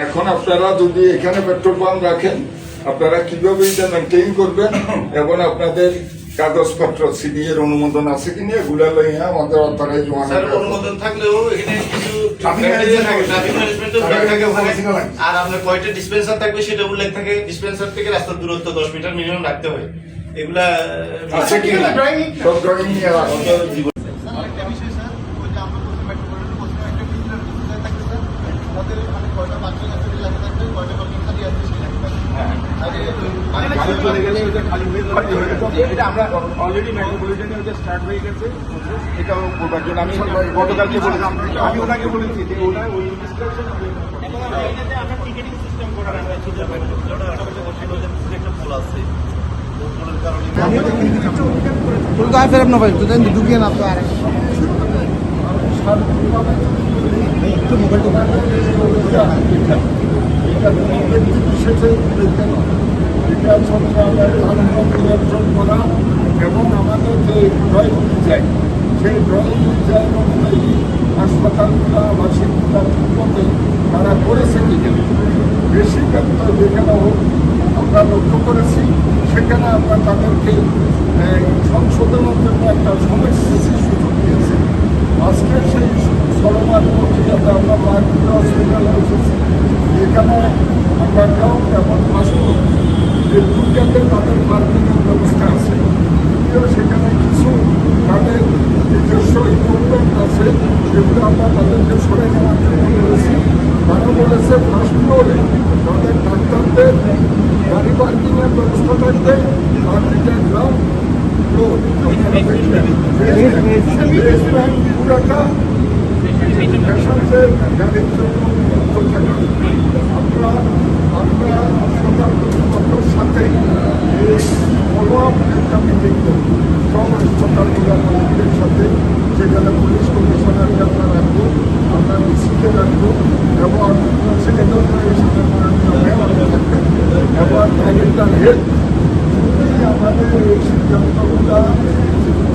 এখন আপনারা যদি এখানে পেট্রোল পাম্প রাখেন, আপনারা কিভাবে এটা মেনটেন করবেন এবং আপনাদের কাগজপত্র সিডিএর অনুমোদন আছে কিনা এগুলো লইয়া আমাদের অথরাইজ অনুমোদন থাকলেও এখানে কিছু আর আপনার কয়টা ডিসপেন্সার থাকবে সেটা উল্লেখ থাকে। ডিসপেন্সার থেকে রাস্তার দূরত্ব 10 মিটার মিনিমাম রাখতে হয়। এগুলা আছে কিনা সব ড্রয়িং নিয়ে আরেকটা বিষয় স্যার, ওই যে আমরা বলছি মেট্রোপলিটন বলছি একটা বিল্ডার কোথায় থাকবে স্যার, ওদের মানে কয়টা বাচ্চা কাছে লাগে থাকবে, কয়টা পার্কিং খালি আছে সেই লাগে থাকবে। গাড়ি চলে গেলে ওইটা খালি হয়ে যাবে। এটা আমরা অলরেডি মেট্রোপলিটনে ওইটা স্টার্ট হয়ে গেছে, এটাও করবার জন্য আমি গতকালকে বলেছিলাম, আমি ওনাকে বলেছি যে ওই ইনস্ট্রাকশন আমরা টিকেটিং সিস্টেম করার আমরা চিন্তা করি ঢুকিয়ে না আর এবং আমাদের যে ড্রয়িং ডিজাইন সেই ড্রয়িং ডিজাইন অনুযায়ী হাসপাতালগুলো বা শিক্ষার মধ্যে তারা করেছে কিনা। বেশি ক্ষেত্রে যেখানে হোক আমরা লক্ষ্য করেছি সেখানে আমরা তাদেরকে সংশোধনের জন্য একটা সময় সুযোগ দিয়েছি। আজকে সেই চলমান প্রক্রিয়াতে আমরা পার্কিং হসপিটালে এসেছি, যেখানে আমরা গ্রাউন্ড এবং হাসপাতাল যে দুর্গাতে তাদের পার্কিংয়ের ব্যবস্থা আছে, যদিও সেখানে কিছু তাদের নিজস্ব ইকুইপমেন্ট আছে সেগুলো আমরা তাদেরকে সরে নেওয়ার জন্য বলেছি। তারা বলেছে ফার্স্ট ফ্লোরে তাদের ডাক্তারদের গাড়ি পার্কিংয়ের ব্যবস্থা থাকবে, আর যেটা গ্রাউন্ড ফ্লোর পুরাটা পেশেন্টের গাড়ির জন্য থাকবে। আমরা সরকার কর্তৃপক্ষের সাথে ফলো আপ একটা মিটিং করব সব হাসপাতালগুলোর মালিকদের সাথে, সেখানে পুলিশ কমিশনারকে আমরা রাখবো, আমরা ডিসিকে রাখবো এবং সেক্রেটারি থাকবেন এবং মেডিকেল হেলথ। যদি আমাদের এই সিদ্ধান্তগুলো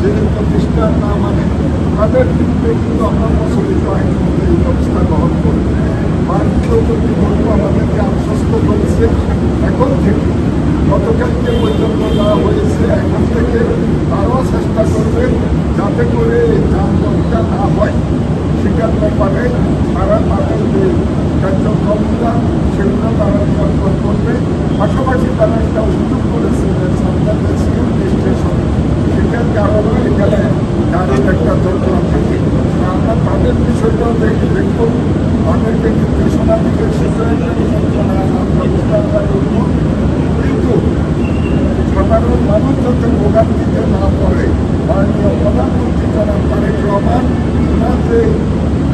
যে প্রতিষ্ঠান না মানে তাদের বিরুদ্ধে কিন্তু আমরা প্রচলিত আইন এই ব্যবস্থা গ্রহণ করব। ভারতীয় কর্তৃপক্ষ আমাদেরকে আশ্বস্ত করেছে এখন থেকে গতকালকে পর্যন্ত দেওয়া হয়েছে, এখন থেকে আরও চেষ্টা করবে যাতে করে যানজটটা না হয়। সেটার ব্যাপারে তারা তাদের যে কার্যক্রমটা সেগুলো তারা নিয়ন্ত্রণ করবে। পাশাপাশি তারা একটা অভিযোগ করেছে যে সরকারের সিএমপি স্টেশন সেটার কারণে এখানে গাড়ির একটা দরকার থাকে। আমরা তাদের বিষয়টাও দেখব, তাদেরকে নির্দেশনা দিতে কিন্তু সাধারণ মানুষ যাতে ভোগান্তিতে না পড়ে, মাননীয় প্রধানমন্ত্রী জনাব তারেক রহমান ওনার যে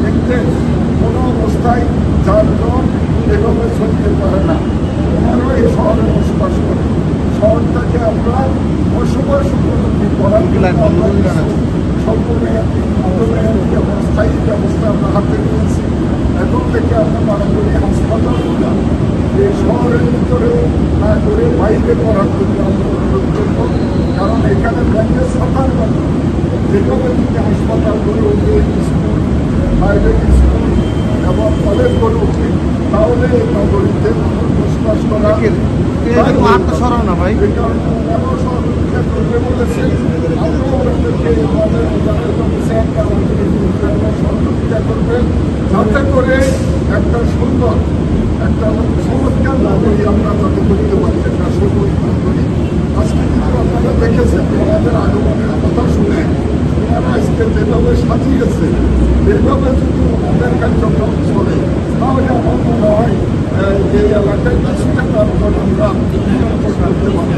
নির্দেশ কোনো অবস্থায় যানজট এভাবে চলতে পারে না। ওনারও এই শহরে বসবাস করে, শহরটাকে আমরা বসবাস উপলব্ধি করার স্থায়ী ব্যবস্থা আমরা হাতে নিয়েছি। এখন থেকে আমরা মানবী হাসপাতালগুলো এই শহরের ভিতরে না করে বাইরে করার জন্য আমরা অনুরোধ করব। কারণ এখানে ব্যাংকের সরকার যেভাবে যদি হাসপাতালগুলো উঠে, স্কুল, প্রাইভেট স্কুল এবং কলেজ গড়ে উঠে, তাহলে এই নগরীতে বসবাস করা সরাও না ভাই, এই কারণে ওনারাও সহযোগিতা করবে বলেছে। আমরাও ওনাদেরকে আমাদের সহযোগিতা করবেন যাতে করে একটা সুন্দর একটা চমৎকার নাগরিক আমরা যাতে করতে পারি, একটা সবুজ নাগরিক। আজকে কিন্তু আপনারা দেখেছেন ওনাদের আগমনের কথা শুনে ওনারা আজকে যেভাবে সাজিয়েছে, যেভাবে যদি ওনাদের কার্যক্রম চলে তাহলে আমার মনে হয় এই এলাকায় কিছুটা আমরা নিয়ন্ত্রণ করতে পারি।